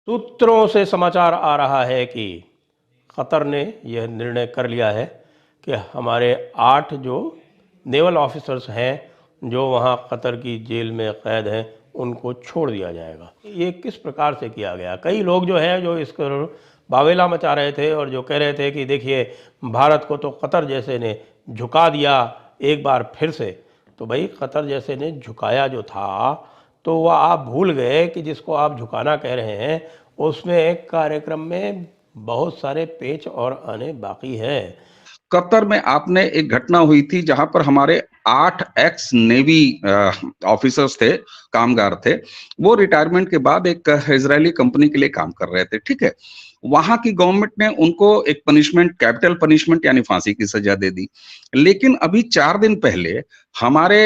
सूत्रों से समाचार आ रहा है कि कतर ने यह निर्णय कर लिया है कि हमारे 8 जो नेवल ऑफिसर्स हैं जो वहाँ कतर की जेल में कैद हैं उनको छोड़ दिया जाएगा। ये किस प्रकार से किया गया? कई लोग जो हैं जो इसको बावेला मचा रहे थे और जो कह रहे थे कि देखिए भारत को तो कतर जैसे ने झुका दिया एक बार फिर से। तो भाई कतर जैसे ने झुकाया जो था तो वह आप भूल गए कि जिसको आप झुकाना कह रहे हैं उसमें एक कार्यक्रम में बहुत सारे पेच और आने बाकी हैं। कतर में आपने एक घटना हुई थी जहां पर हमारे 8 एक्स नेवी ऑफिसर्स थे, कामगार थे। वो रिटायरमेंट के बाद एक इजरायली कंपनी के लिए काम कर रहे थे, ठीक है। वहां की गवर्नमेंट ने उनको एक पनिशमेंट, कैपिटल पनिशमेंट यानी फांसी की सजा दे दी। लेकिन अभी 4 दिन पहले हमारे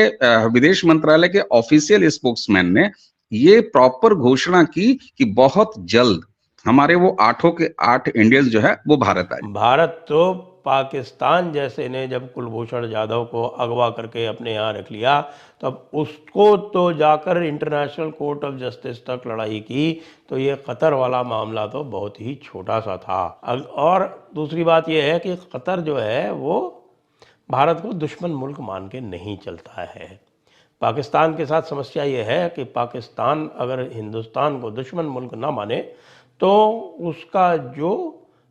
विदेश मंत्रालय के ऑफिशियल स्पोक्समैन ने ये प्रॉपर घोषणा की कि बहुत जल्द हमारे वो 8 के 8 इंडियंस जो है वो भारत आए। भारत तो पाकिस्तान जैसे ने जब कुलभूषण जाधव को अगवा करके अपने यहाँ रख लिया तब उसको तो जाकर इंटरनेशनल कोर्ट ऑफ जस्टिस तक लड़ाई की। तो ये कतर वाला मामला तो बहुत ही छोटा सा था। और दूसरी बात ये है कि कतर जो है वो भारत को दुश्मन मुल्क मान के नहीं चलता है। पाकिस्तान के साथ समस्या ये है कि पाकिस्तान अगर हिंदुस्तान को दुश्मन मुल्क ना माने तो उसका जो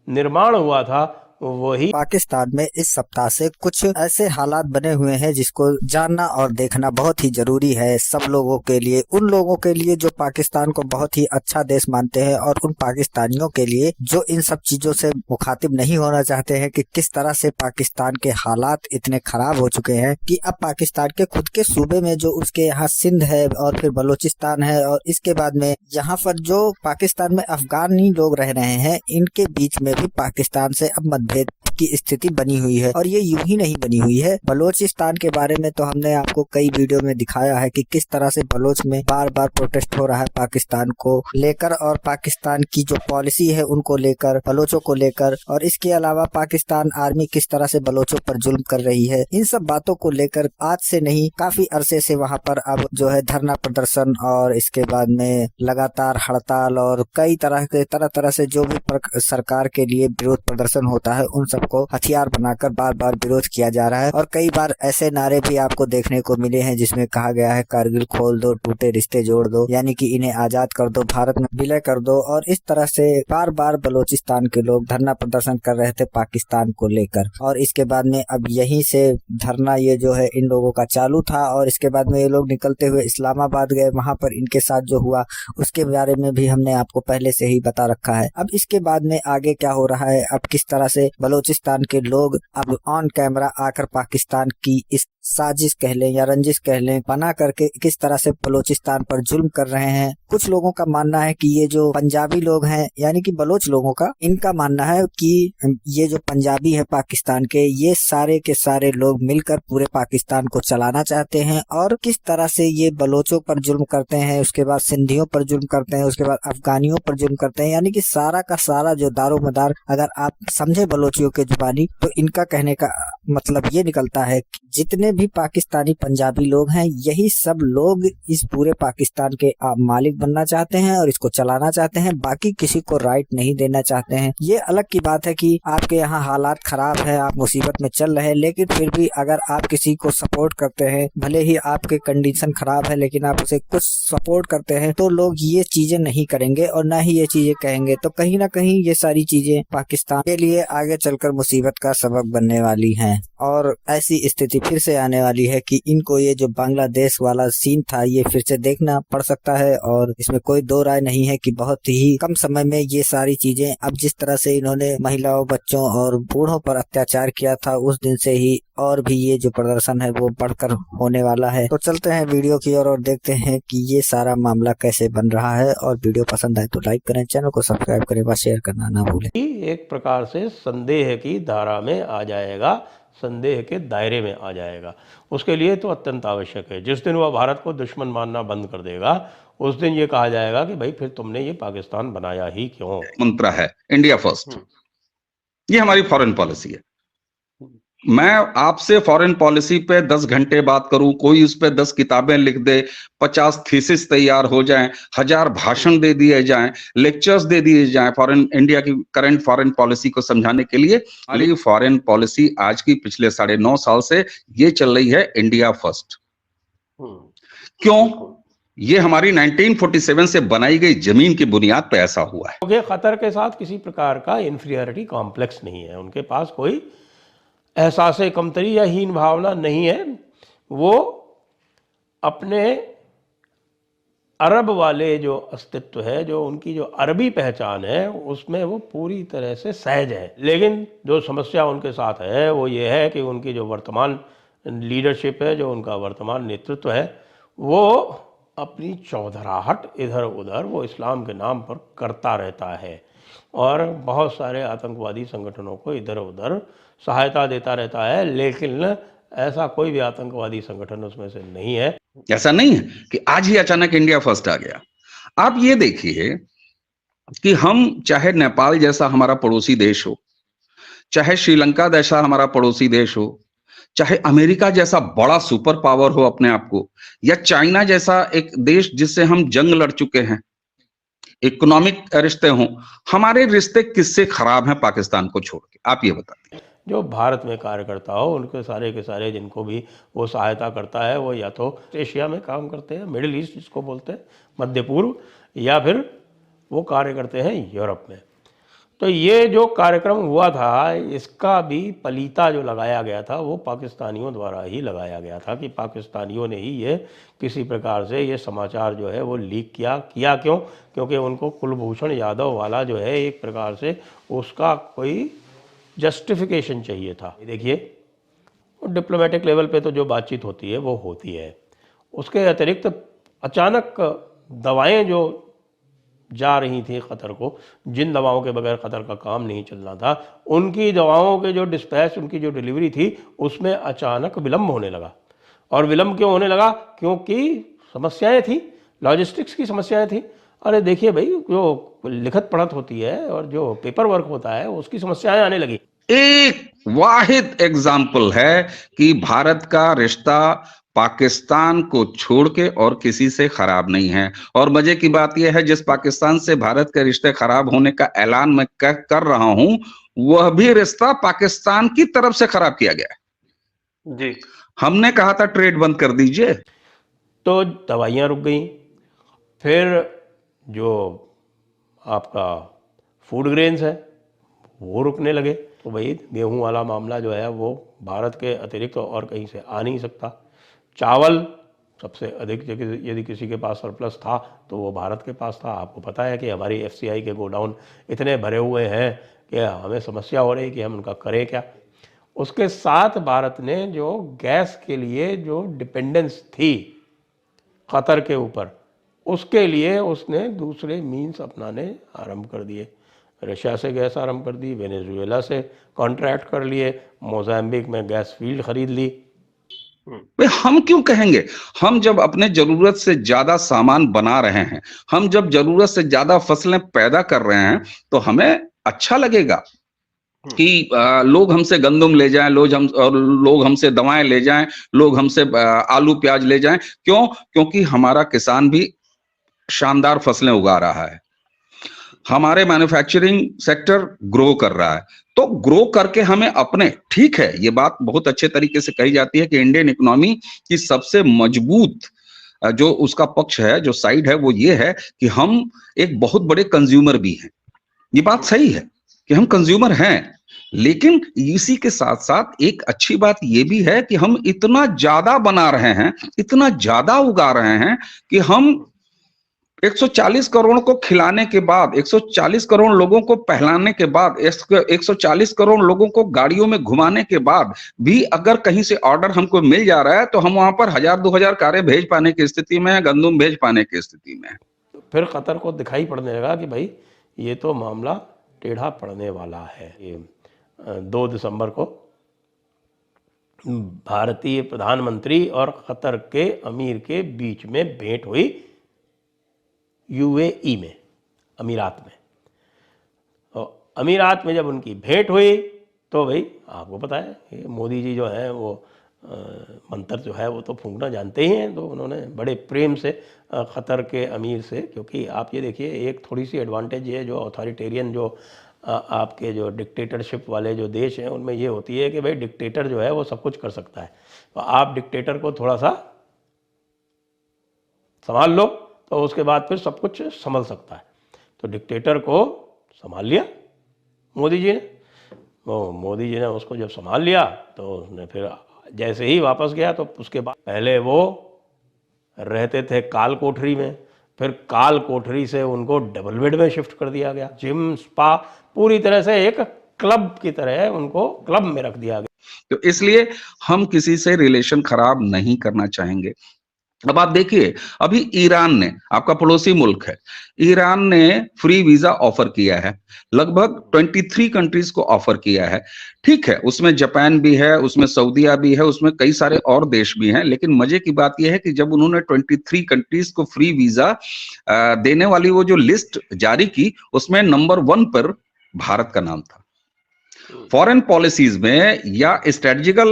निर्माण हुआ था वही। पाकिस्तान में इस सप्ताह से कुछ ऐसे हालात बने हुए हैं जिसको जानना और देखना बहुत ही जरूरी है सब लोगों के लिए, उन लोगों के लिए जो पाकिस्तान को बहुत ही अच्छा देश मानते हैं और उन पाकिस्तानियों के लिए जो इन सब चीजों से मुखातिब नहीं होना चाहते हैं कि किस तरह से पाकिस्तान के हालात इतने खराब हो चुके हैं कि अब पाकिस्तान के खुद के सूबे में जो उसके यहाँ सिंध है और फिर बलूचिस्तान है और इसके बाद में यहाँ पर जो पाकिस्तान में अफगानी लोग रह रहे हैं इनके बीच में भी पाकिस्तान से अब मतभेद की स्थिति बनी हुई है। और ये यूं ही नहीं बनी हुई है, बलोचिस्तान के बारे में तो हमने आपको कई वीडियो में दिखाया है कि किस तरह से बलोच में बार बार प्रोटेस्ट हो रहा है पाकिस्तान को लेकर और पाकिस्तान की जो पॉलिसी है उनको लेकर, बलोचों को लेकर, और इसके अलावा पाकिस्तान आर्मी किस तरह से बलोचों पर जुल्म कर रही है। इन सब बातों को लेकर आज से नहीं काफी अरसे से वहाँ पर अब जो है धरना प्रदर्शन और इसके बाद में लगातार हड़ताल और कई तरह तरह से जो भी सरकार के लिए विरोध प्रदर्शन होता है उन सबको हथियार बनाकर बार बार विरोध किया जा रहा है। और कई बार ऐसे नारे भी आपको देखने को मिले हैं जिसमें कहा गया है कारगिल खोल दो, टूटे रिश्ते जोड़ दो, यानी कि इन्हें आजाद कर दो, भारत में विलय कर दो। और इस तरह से बार बार बलूचिस्तान के लोग धरना प्रदर्शन कर रहे थे पाकिस्तान को लेकर। और इसके बाद में अब यहीं से धरना ये जो है इन लोगों का चालू था और इसके बाद में ये लोग निकलते हुए इस्लामाबाद गए। वहां पर इनके साथ जो हुआ उसके बारे में भी हमने आपको पहले से ही बता रखा है। अब इसके बाद में आगे क्या हो रहा है, अब किस तरह से बलूचिस्तान के लोग अब ऑन कैमरा आकर पाकिस्तान की इस साजिश कह लें या रंजिश कह लें बना करके किस तरह से बलूचिस्तान पर जुल्म कर रहे हैं। कुछ लोगों का मानना है कि ये जो पंजाबी लोग हैं यानी कि बलोच लोगों का, इनका मानना है कि ये जो पंजाबी है पाकिस्तान के, ये सारे के सारे लोग मिलकर पूरे पाकिस्तान को चलाना चाहते हैं। और किस तरह से ये बलोचों पर जुल्म करते हैं, उसके बाद सिंधियों पर जुल्म करते हैं, उसके बाद अफगानियों पर जुल्म करते हैं, यानी कि सारा का सारा जो दारोमदार अगर आप समझे बलोचियों के जुबानी तो इनका कहने का मतलब ये निकलता है कि जितने भी पाकिस्तानी पंजाबी लोग हैं यही सब लोग इस पूरे पाकिस्तान के मालिक बनना चाहते हैं और इसको चलाना चाहते हैं, बाकी किसी को राइट नहीं देना चाहते हैं। ये अलग की बात है कि आपके यहाँ हालात खराब है, आप मुसीबत में चल रहे हैं, लेकिन फिर भी अगर आप किसी को सपोर्ट करते हैं, भले ही आपके कंडीशन खराब है लेकिन आप उसे कुछ सपोर्ट करते हैं, तो लोग ये चीजें नहीं करेंगे और ना ही ये चीजें कहेंगे। तो कहीं ना कहीं ये सारी चीजें पाकिस्तान के लिए आगे चलकर मुसीबत का सबब बनने वाली हैं। और ऐसी स्थिति फिर से आने वाली है कि इनको ये जो बांग्लादेश वाला सीन था ये फिर से देखना पड़ सकता है। और इसमें कोई दो राय नहीं है कि बहुत ही कम समय में ये सारी चीजें, अब जिस तरह से इन्होंने महिलाओं, बच्चों और बूढ़ों पर अत्याचार किया था उस दिन से ही और भी ये जो प्रदर्शन है वो बढ़कर होने वाला है। तो चलते हैं वीडियो की ओर और देखते हैं कि ये सारा मामला कैसे बन रहा है। और वीडियो पसंद आए तो लाइक करें, चैनल को सब्सक्राइब करें, व शेयर करना ना भूलें। एक प्रकार से संदेह की धारा में आ जाएगा, संदेह के दायरे में आ जाएगा। उसके लिए तो अत्यंत आवश्यक है, जिस दिन वह भारत को दुश्मन मानना बंद कर देगा उस दिन ये कहा जाएगा कि भाई फिर तुमने ये पाकिस्तान बनाया ही क्यों। मंत्र है इंडिया फर्स्ट, ये हमारी फॉरेन पॉलिसी है। मैं आपसे फॉरेन पॉलिसी पे 10 घंटे बात करूं, कोई उस पे 10 किताबें लिख दे, 50 थीसिस तैयार हो जाएं, 1000 भाषण दे दिए जाएं, लेक्चर्स दे दिए जाएं फॉरेन इंडिया की करंट फॉरेन पॉलिसी को समझाने के लिए। हमारी फॉरेन पॉलिसी आज की पिछले 9.5 साल से ये चल रही है इंडिया फर्स्ट। क्यों? ये हमारी 1947 से बनाई गई जमीन की बुनियाद पे ऐसा हुआ है। क्योंकि कतर के साथ किसी प्रकार का इन्फीरियरिटी कॉम्प्लेक्स नहीं है, उनके पास कोई एहसास कमतरी या हीन भावना नहीं है। वो अपने अरब वाले जो अस्तित्व है, जो उनकी जो अरबी पहचान है, उसमें वो पूरी तरह से सहज है। लेकिन जो समस्या उनके साथ है वो ये है कि उनकी जो वर्तमान लीडरशिप है, जो उनका वर्तमान नेतृत्व है, वो अपनी चौधराहट इधर उधर वो इस्लाम के नाम पर करता रहता है और बहुत सारे आतंकवादी संगठनों को इधर उधर सहायता देता रहता है। लेकिन ऐसा कोई भी आतंकवादी संगठन उसमें से नहीं है। ऐसा नहीं है कि आज ही अचानक इंडिया फर्स्ट आ गया। आप ये देखिए कि हम चाहे नेपाल जैसा हमारा पड़ोसी देश हो, चाहे श्रीलंका जैसा हमारा पड़ोसी देश हो, चाहे अमेरिका जैसा बड़ा सुपर पावर हो अपने आप को, या चाइना जैसा एक देश जिससे हम जंग लड़ चुके हैं, इकोनॉमिक रिश्ते हों, हमारे रिश्ते किससे खराब हैं पाकिस्तान को छोड़ के? आप ये बताइए। जो भारत में कार्य करता हो, उनके सारे के सारे जिनको भी वो सहायता करता है, वो या तो एशिया में काम करते हैं, मिडिल ईस्ट जिसको बोलते हैं, मध्य पूर्व, या फिर वो कार्य करते हैं यूरोप में। तो ये जो कार्यक्रम हुआ था, इसका भी पलीता जो लगाया गया था वो पाकिस्तानियों द्वारा ही लगाया गया था कि पाकिस्तानियों ने ही ये किसी प्रकार से ये समाचार जो है वो लीक किया क्यों? क्योंकि उनको कुलभूषण यादव वाला जो है एक प्रकार से उसका कोई जस्टिफिकेशन चाहिए था। देखिए, डिप्लोमेटिक लेवल पे तो जो बातचीत होती है वो होती है, उसके अतिरिक्त अचानक दवाएं जो जा रही थी कतर को, जिन दवाओं के बगैर कतर का काम नहीं चलना था, उनकी दवाओं के जो डिस्पैच, उनकी जो डिलीवरी थी, उसमें अचानक विलम्ब होने लगा। और विलम्ब क्यों होने लगा? क्योंकि समस्याएं थी, लॉजिस्टिक्स की समस्याएं थी। अरे देखिए भाई, जो लिखत पढ़त होती है और जो पेपर वर्क होता है उसकी समस्याएं आने लगी। एक वाहिद एग्जाम्पल है कि भारत का रिश्ता पाकिस्तान को छोड़ के और किसी से खराब नहीं है। और मजे की बात यह है, जिस पाकिस्तान से भारत के रिश्ते खराब होने का ऐलान मैं कर रहा हूं, वह भी रिश्ता पाकिस्तान की तरफ से खराब किया गया है। जी, हमने कहा था ट्रेड बंद कर दीजिए, तो दवाइयाँ रुक गई। फिर जो आपका फूड ग्रेन्स है वो रुकने लगे। तो भाई गेहूं वाला मामला जो है वो भारत के अतिरिक्त और कहीं से आ नहीं सकता। चावल सबसे अधिक यदि किसी के पास सरप्लस था तो वो भारत के पास था। आपको पता है कि हमारी एफसीआई के गोडाउन इतने भरे हुए हैं कि हमें समस्या हो रही है कि हम उनका करें क्या। उसके साथ भारत ने जो गैस के लिए जो डिपेंडेंस थी कतर के ऊपर, उसके लिए उसने दूसरे मीन्स अपनाने आरंभ कर दिए। रशिया से गैस आरंभ कर दी, वेनेजुएला से कॉन्ट्रैक्ट कर लिए, मोजाम्बिक में गैस फील्ड खरीद ली। भाई हम क्यों कहेंगे? हम जब अपने जरूरत से ज्यादा सामान बना रहे हैं, हम जब जरूरत से ज्यादा फसलें पैदा कर रहे हैं, तो हमें अच्छा लगेगा कि लोग हमसे गंदम ले जाएं, लोग हमसे दवाएं ले जाएं, लोग हमसे आलू प्याज ले जाएं। क्यों? क्योंकि हमारा किसान भी शानदार फसलें उगा रहा है, हमारे मैन्युफैक्चरिंग सेक्टर ग्रो कर रहा है। तो ग्रो करके हमें अपने, ठीक है, ये बात बहुत अच्छे तरीके से कही जाती है कि इंडियन इकोनॉमी की सबसे मजबूत जो उसका पक्ष है, जो साइड है, वो ये है कि हम एक बहुत बड़े कंज्यूमर भी हैं। ये बात सही है कि हम कंज्यूमर हैं, लेकिन इसी के साथ साथ एक अच्छी बात ये भी है कि हम इतना ज्यादा बना रहे हैं, इतना ज्यादा उगा रहे हैं कि हम 140 करोड़ को खिलाने के बाद, 140 करोड़ लोगों को पहलाने के बाद, 140 करोड़ लोगों को गाड़ियों में घुमाने के बाद भी अगर कहीं से ऑर्डर हमको मिल जा रहा है, तो हम वहां पर 1000-2000 कारें भेज पाने की स्थिति में है, गंदुम भेज पाने की स्थिति में है। फिर कतर को दिखाई पड़ने लगा कि भाई ये तो मामला टेढ़ा पड़ने वाला है। ये 2 दिसंबर को भारतीय प्रधानमंत्री और कतर के अमीर के बीच में भेंट हुई यूएई में, अमीरात में। और अमीरात में जब उनकी भेंट हुई तो भाई आपको पता है ये मोदी जी जो हैं वो मंत्र जो है वो तो फूंकना जानते ही हैं, तो उन्होंने बड़े प्रेम से क़तर के अमीर से, क्योंकि आप ये देखिए एक थोड़ी सी एडवांटेज ये जो अथॉरिटेरियन जो आपके जो डिक्टेटरशिप वाले जो देश हैं उनमें ये होती है कि भाई डिक्टेटर जो है वो सब कुछ कर सकता है, तो आप डिक्टेटर को थोड़ा सा संभाल लो तो उसके बाद फिर सब कुछ संभल सकता है। तो डिक्टेटर को संभाल लिया मोदी जी ने। वो मोदी जी ने उसको जब संभाल लिया तो उसने फिर जैसे ही वापस गया तो उसके बाद पहले वो रहते थे काल कोठरी में, फिर काल कोठरी से उनको डबल बेड में शिफ्ट कर दिया गया। जिम स्पा पूरी तरह से एक क्लब की तरह उनको क्लब में रख दिया गया। तो इसलिए हम किसी से रिलेशन खराब नहीं करना चाहेंगे। अब आप देखिए, अभी ईरान ने, आपका पड़ोसी मुल्क है, ईरान ने फ्री वीजा ऑफर किया है, लगभग 23 कंट्रीज को ऑफर किया है। ठीक है, उसमें जापान भी है, उसमें सऊदीया भी है, उसमें कई सारे और देश भी हैं, लेकिन मजे की बात यह है कि जब उन्होंने 23 कंट्रीज को फ्री वीजा देने वाली वो जो लिस्ट जारी की, उसमें नंबर 1 पर भारत का नाम था। फॉरेन पॉलिसीज में या स्ट्रेटजिकल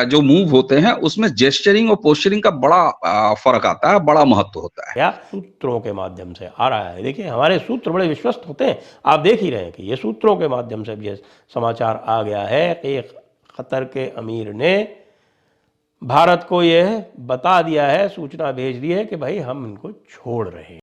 जो मूव होते हैं उसमें जेस्चरिंग और पोस्चरिंग का बड़ा फर्क आता है, बड़ा महत्व होता है। क्या सूत्रों के माध्यम से आ रहा है। देखिए हमारे सूत्र बड़े विश्वस्त होते हैं, आप देख ही रहे हैं कि ये सूत्रों के माध्यम से ये समाचार आ गया है कि क़तर के अमीर ने भारत को यह बता दिया है, सूचना भेज दी है कि भाई हम इनको छोड़ रहे हैं।